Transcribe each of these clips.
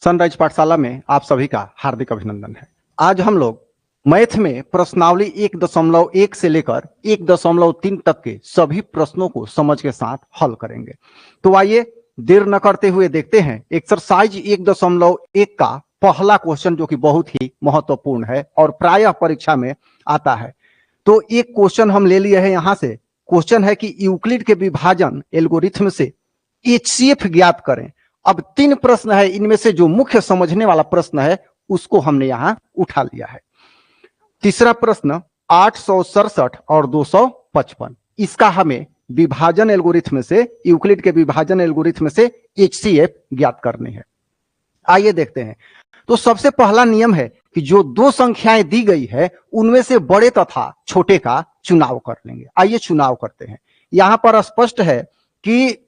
Sunrise पाठशाला में आप सभी का हार्दिक अभिनंदन है। आज हम लोग मैथ में प्रश्नावली 1.1 से लेकर 1.3 तक के सभी प्रश्नों को समझ के साथ हल करेंगे। तो आइए देर न करते हुए देखते हैं एक्सरसाइज 1.1 का पहला क्वेश्चन, जो कि बहुत ही महत्वपूर्ण है और प्रायः परीक्षा में आता है। तो एक क्वेश्चन हम ले लिए हैं यहां से। क्वेश्चन है कि यूक्लिड के विभाजन एल्गोरिथम से HCF ज्ञात करें। अब 3 प्रश्न है, इनमें से जो मुख्य समझने वाला प्रश्न है उसको हमने यहां उठा लिया है। तीसरा प्रश्न 867 और 255, इसका हमें विभाजन एल्गोरिथम से, यूक्लिड के विभाजन एल्गोरिथम से HCF ज्ञात करनी है। आइए देखते हैं। तो सबसे पहला नियम है कि जो 2 संख्याएं दी गई है उनमें से बड़े तथा छोटे का चुनाव कर लेंगे। आइए चुनाव करते हैं। यहां पर स्पष्ट है कि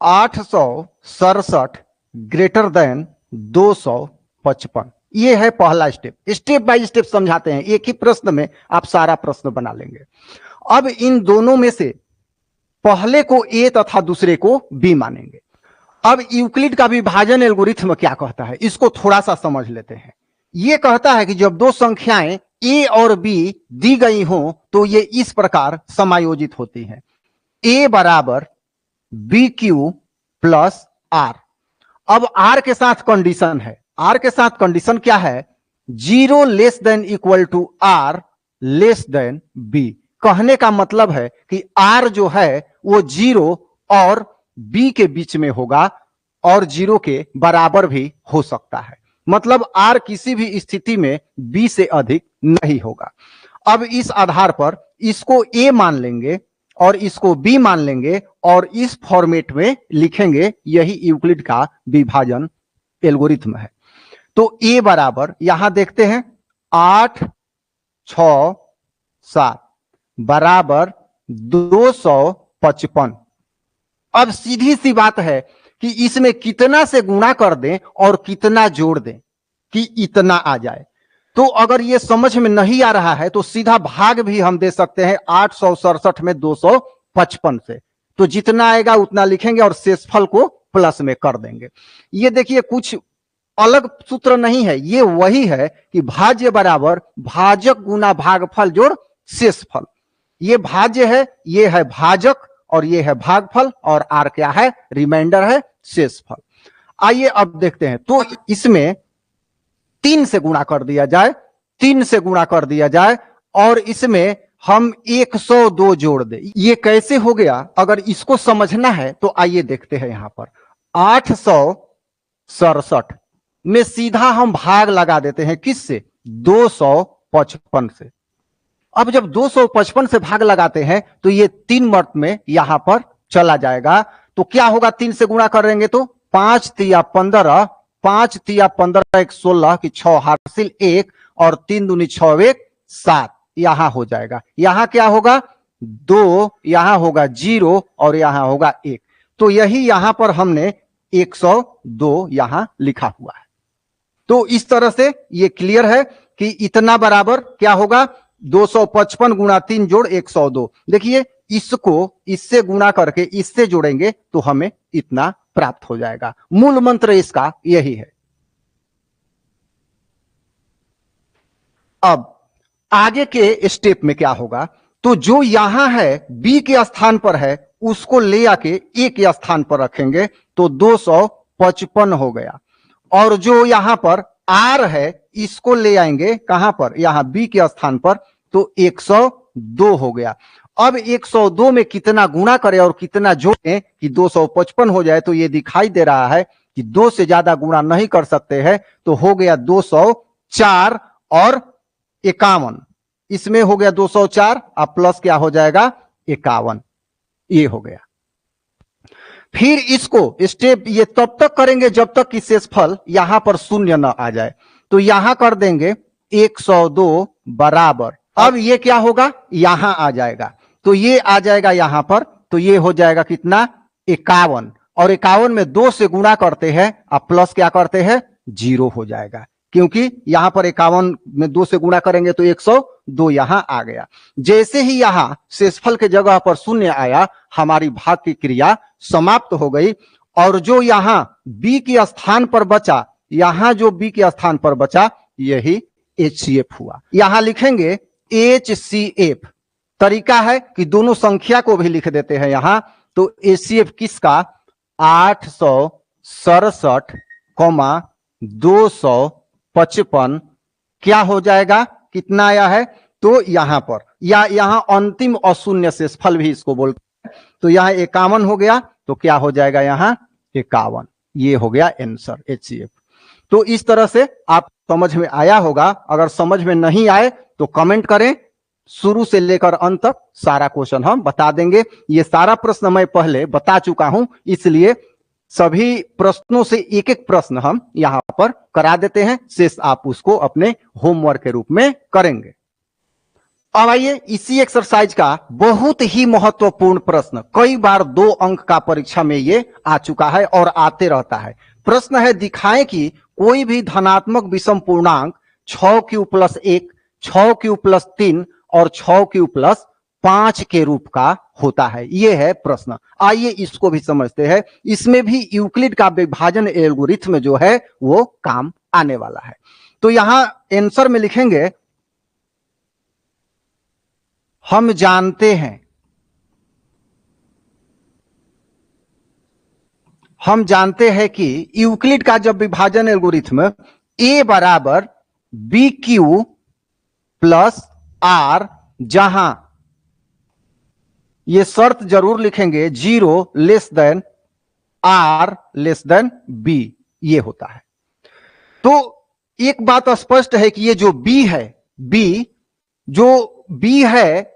867 ग्रेटर देन 255, ये है पहला स्टेप। स्टेप बाय स्टेप समझाते हैं, एक ही प्रश्न में आप सारा प्रश्न बना लेंगे। अब इन दोनों में से पहले को A तथा दूसरे को B मानेंगे। अब यूक्लिड का विभाजन एल्गोरिथम क्या कहता है, इसको थोड़ा सा समझ लेते हैं। यह कहता है कि जब 2 संख्याएं A और B दी गई हों तो ये इस प्रकार समायोजित होती हैं। A बराबर BQ प्लस R। अब R के साथ कंडीशन है। R के साथ कंडीशन क्या है? 0 less than equal to R less than B। कहने का मतलब है कि R जो है वो 0 और B के बीच में होगा और 0 के बराबर भी हो सकता है। मतलब R किसी भी स्थिति में B से अधिक नहीं होगा। अब इस आधार पर इसको A मान लेंगे और इसको B मान लेंगे और इस फॉर्मेट में लिखेंगे। यही यूक्लिड का विभाजन एल्गोरिथम है। तो A बराबर, यहां देखते हैं 8 6 7 बराबर 255। अब सीधी सी बात है कि इसमें कितना से गुणा कर दें और कितना जोड़ दें कि इतना आ जाए। तो अगर ये समझ में नहीं आ रहा है तो सीधा भाग भी हम दे सकते हैं 867 में 255 से। तो जितना आएगा उतना लिखेंगे और शेषफल को प्लस में कर देंगे। ये देखिए कुछ अलग सूत्र नहीं है, ये वही है कि भाज्य बराबर भाजक गुना भागफल जोड़ शेषफल। ये भाज्य है, ये है भाजक और ये है भागफल और R क्या है? रिमाइंडर है, शेषफल। आइए अब देखते हैं। तो इसमें 3 से गुणा कर दिया जाए, 3 से गुणा कर दिया जाए और इसमें हम 102 जोड़ दें। ये कैसे हो गया? अगर इसको समझना है तो आइए देखते हैं। यहां पर 867 में सीधा हम भाग लगा देते हैं, किससे? 255 से। अब जब 255 से भाग लगाते हैं तो ये 3 मर्त में यहां पर चला जाएगा। तो क्या होगा? 3 से गुणा करेंगे तो 5 तिया 15, 5 तिया 15 1 16 की 6 हासिल 1 और 3 दूनी 6 1 7 यहां हो जाएगा। यहां क्या होगा? 2, यहां होगा 0 और यहां होगा 1। तो यही यहां पर हमने 102 यहां लिखा हुआ है। तो इस तरह से ये क्लियर है कि इतना बराबर क्या होगा? 255 गुणा 3 जोड़ 102। देखिए इसको इससे गुणा करके इससे जोड़ेंगे तो हमें इतना प्राप्त हो जाएगा। मूल मंत्र इसका यही है। अब आगे के स्टेप में क्या होगा? तो जो यहां है B के स्थान पर है उसको ले आके A के स्थान पर रखेंगे तो 255 हो गया। और जो यहां पर R है इसको ले आएंगे कहां पर? यहां B के स्थान पर, तो 102 हो गया। अब 102 में कितना गुणा करें और कितना जोड़ें कि 255 हो जाए? तो ये दिखाई दे रहा है कि 2 से ज्यादा गुणा नहीं कर सकते हैं। तो हो गया 204 और 51। इसमें हो गया 204, अब प्लस क्या हो जाएगा? 51। ये हो गया। फिर इसको स्टेप ये तब तक करेंगे जब तक कि शेषफल यहां पर 0 न आ जाए। तो यहां कर देंगे 102 बराबर, अब ये क्या होगा? यहां आ जाएगा। तो ये आ जाएगा यहां पर, तो ये हो जाएगा कितना? 51। और 51 में 2 से गुणा करते हैं, अब प्लस क्या करते हैं? 0 हो जाएगा। क्योंकि यहां पर 51 में 2 से गुणा करेंगे तो 102 यहां आ गया। जैसे ही यहां शेषफल के जगह पर 0 आया, हमारी भाग की क्रिया समाप्त हो गई। और जो यहां B के स्थान पर बचा यहां जो बी के स्थान पर बचा यही HCF हुआ। यहां लिखेंगे HCF। तरीका है कि दोनों संख्या को भी लिख देते हैं यहां। तो HCF किसका 867,255 क्या हो जाएगा, कितना आया है, तो यहां पर या यहां अंतिम अशून्य शेषफल भी इसको बोलते हैं। तो यहां 51 हो गया, तो क्या हो जाएगा यहां 51। ये हो गया आंसर HCF। तो इस तरह से आप समझ में आया होगा। अगर समझ में नहीं आए तो कमेंट करें, शुरू से लेकर अंत तक सारा क्वेश्चन हम बता देंगे। ये सारा प्रश्न मैं पहले बता चुका हूं, इसलिए सभी प्रश्नों से एक एक प्रश्न हम यहां पर करा देते हैं, शेष आप उसको अपने होमवर्क के रूप में करेंगे। अब आइए इसी एक्सरसाइज का बहुत ही महत्वपूर्ण प्रश्न, कई बार 2 अंक का परीक्षा में ये आ चुका है और आते रहता है। प्रश्न है, दिखाएं कि कोई भी धनात्मक विषम पूर्णांक 6q+1, 6q+3 और 6q+5 के रूप का होता है। यह है प्रश्न। आइए इसको भी समझते हैं। इसमें भी यूक्लिड का विभाजन एल्गोरिथ्म जो है वो काम आने वाला है। तो यहां आंसर में लिखेंगे, हम जानते हैं कि यूक्लिड का जब विभाजन एल्गोरिथ्म a बराबर BQ+R, जहां ये शर्त जरूर लिखेंगे 0 R B, ये होता है। तो एक बात स्पष्ट है कि ये जो B है, जो B है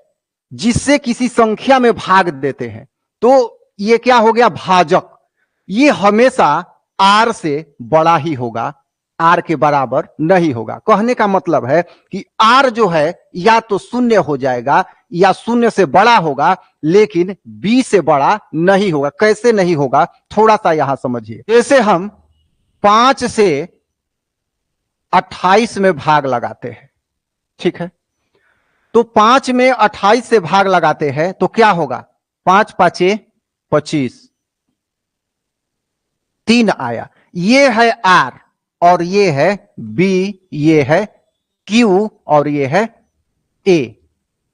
जिससे किसी संख्या में भाग देते हैं, तो ये क्या हो गया, भाजक। ये हमेशा R से बड़ा ही होगा, R के बराबर नहीं होगा। कहने का मतलब है कि R जो है या तो 0 हो जाएगा या 0 से बड़ा होगा, लेकिन B से बड़ा नहीं होगा। कैसे नहीं होगा, थोड़ा सा यहां समझिए। जैसे हम 5 से 28 में भाग लगाते हैं, ठीक है, तो 5 में 28 से भाग लगाते हैं तो क्या होगा, 5 5 25, 3 आया। ये है R और ये है B, ये है Q और ये है A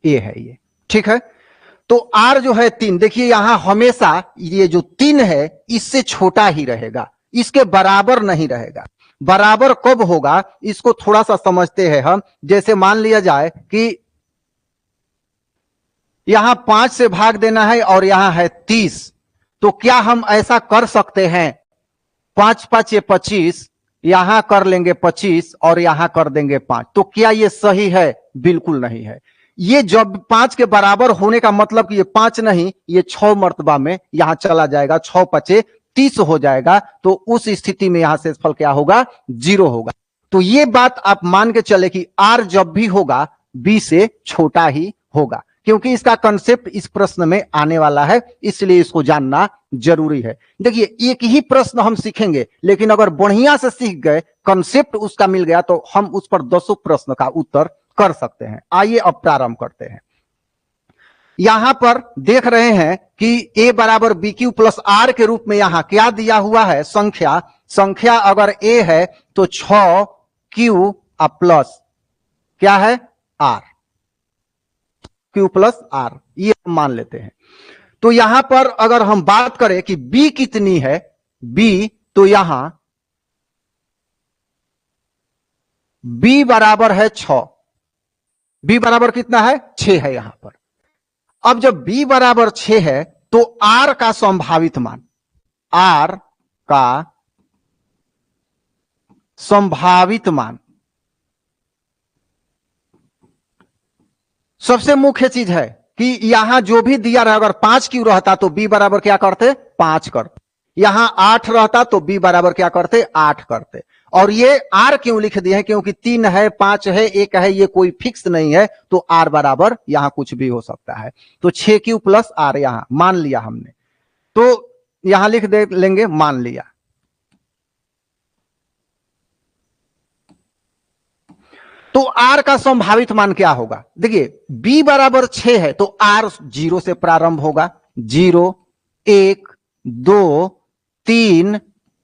है ये, ठीक है। तो R जो है 3, देखिए यहां हमेशा ये जो 3 है इससे छोटा ही रहेगा, इसके बराबर नहीं रहेगा। बराबर कब होगा इसको थोड़ा सा समझते हैं हम। जैसे मान लिया जाए कि यहां 5 से भाग देना है और यहां है 30, तो क्या हम ऐसा कर सकते हैं, 5 5 25, यहां कर लेंगे 25 और यहां कर देंगे 5, तो क्या ये सही है? बिल्कुल नहीं है। ये जब 5 के बराबर होने का मतलब कि ये 5 नहीं, ये 6 मर्तबा में यहां चला जाएगा, 6 5 30 हो जाएगा। तो उस स्थिति में यहां शेषफल क्या होगा, 0 होगा। तो ये बात आप मान के चले कि R जब भी होगा B से छोटा ही होगा, क्योंकि इसका कंसेप्ट इस प्रश्न में आने वाला है, इसलिए इसको जानना जरूरी है। देखिए एक ही प्रश्न हम सीखेंगे, लेकिन अगर बढ़िया से सीख गए, कंसेप्ट उसका मिल गया, तो हम उस पर 10 प्रश्न का उत्तर कर सकते हैं। आइए अब प्रारंभ करते हैं। यहां पर देख रहे हैं कि a बराबर BQ+R के रूप में यहां क्या दिया हुआ है, संख्या अगर a है तो 6Q प्लस क्या है, R, Q+R, ये हम मान लेते हैं। तो यहां पर अगर हम बात करें कि B कितनी है, B, तो यहां B बराबर है 6, B बराबर कितना है, 6 है यहां पर। अब जब B बराबर 6 है तो R का संभावित मान, R का संभावित मान सबसे मुख्य चीज है कि यहां जो भी दिया रहा, अगर 5 क्यों रहता तो B बराबर क्या करते, 5 करते। यहां 8 रहता तो B बराबर क्या करते, 8 करते। और ये R क्यों लिख दिए हैं, क्योंकि 3 है, 5 है, 1 है, ये कोई फिक्स नहीं है, तो R बराबर यहां कुछ भी हो सकता है। तो 6Q+R यहां मान लिया हमने, तो यहां लिख दे लेंगे मान लिया। तो R का संभावित मान क्या होगा, देखिए B बराबर 6 है तो R 0 से प्रारंभ होगा, 0 1 2 3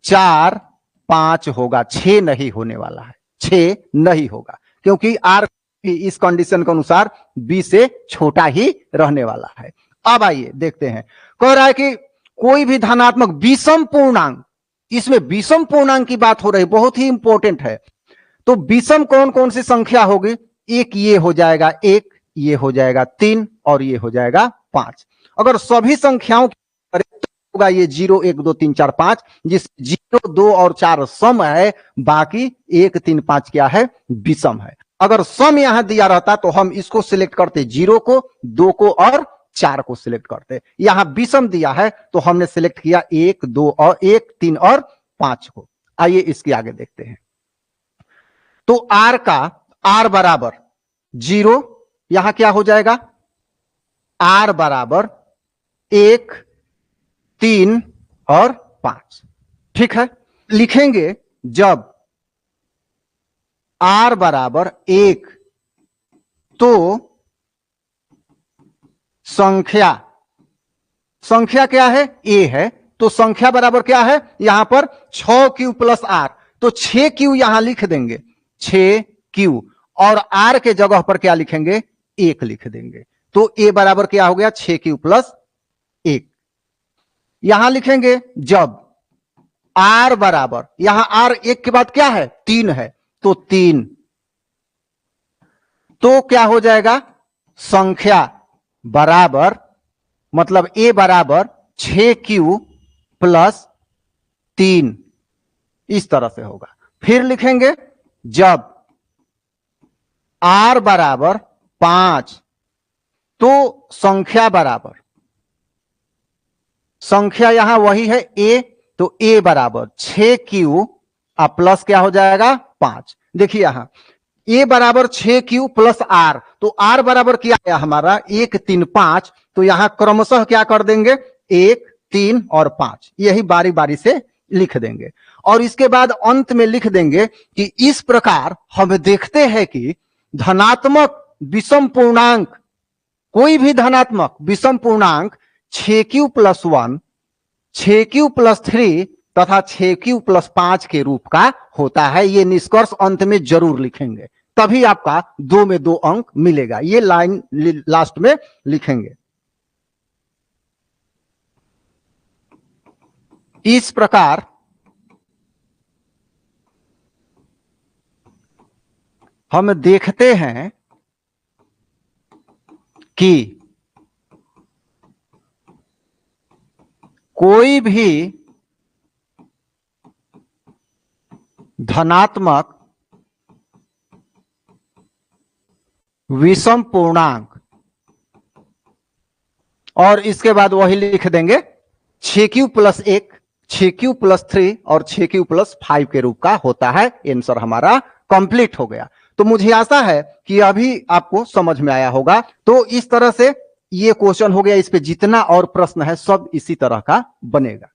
4 5 होगा, 6 नहीं होने वाला है, 6 नहीं होगा, क्योंकि आर इस कंडीशन के अनुसार बी से छोटा ही रहने वाला है। अब आइए देखते हैं, कह रहा है कि कोई भी धनात्मक विषम पूर्णांक, इसमें विषम पूर्णांक की बात हो रही, बहुत ही इंपॉर्टेंट है। तो विषम कौन कौन सी संख्या होगी? एक ये हो जाएगा 1, ये हो जाएगा 3 और ये हो जाएगा 5। अगर सभी संख्याओं की होगा ये 0 1 2 3 4 5, जिस 0 2 और 4 सम है, बाकी 1 3 5 क्या है? विषम है। अगर सम यहां दिया रहता तो हम इसको सिलेक्ट करते, 0 को, 2 को और 4 को सिलेक्ट करते। यहां विषम दिया है तो हमने सिलेक्ट किया 1 2 और 1 3 और 5 को। आइए इसके आगे देखते हैं। तो आर का आर बराबर 0, यहां क्या हो जाएगा? आर बराबर 1 3 और 5। ठीक है, लिखेंगे जब आर बराबर 1 तो संख्या क्या है? ए है, तो संख्या बराबर क्या है? यहां पर 6q प्लस आर, तो 6q यहां लिख देंगे, 6q, और आर के जगह पर क्या लिखेंगे? 1 लिख देंगे। तो ए बराबर क्या हो गया? 6q plus 1। यहां लिखेंगे जब आर बराबर, यहां आर 1 के बाद क्या है? 3 है, तो 3, तो क्या हो जाएगा? संख्या बराबर, मतलब ए बराबर 6q प्लस 3, इस तरह से होगा। फिर लिखेंगे जब आर बराबर 5 तो संख्या बराबर, संख्या यहां वही है ए, तो ए बराबर 6q प्लस क्या हो जाएगा? 5। देखिए यहां ए बराबर 6q प्लस आर, तो आर बराबर क्या है हमारा? 1 3 5, तो यहां क्रमशः क्या कर देंगे? 1 3 और 5, यही बारी बारी से लिख देंगे। और इसके बाद अंत में लिख देंगे कि इस प्रकार हम देखते हैं कि धनात्मक विषम पूर्णांक, कोई भी धनात्मक विषम पूर्णांक 6q प्लस 1, 6q प्लस 3 तथा 6q प्लस 5 के रूप का होता है। ये निष्कर्ष अंत में जरूर लिखेंगे, तभी आपका 2 में 2 अंक मिलेगा। ये लाइन लास्ट में लिखेंगे। इस प्रकार हम देखते हैं कि कोई भी धनात्मक विषम पूर्णांक, और इसके बाद वही लिख देंगे 6q प्लस 1, 6q प्लस 3 और 6q प्लस 5 के रूप का होता है। आंसर हमारा कंप्लीट हो गया। तो मुझे आशा है कि अभी आपको समझ में आया होगा। तो इस तरह से ये क्वेश्चन हो गया, इस पे जितना और प्रश्न है सब इसी तरह का बनेगा।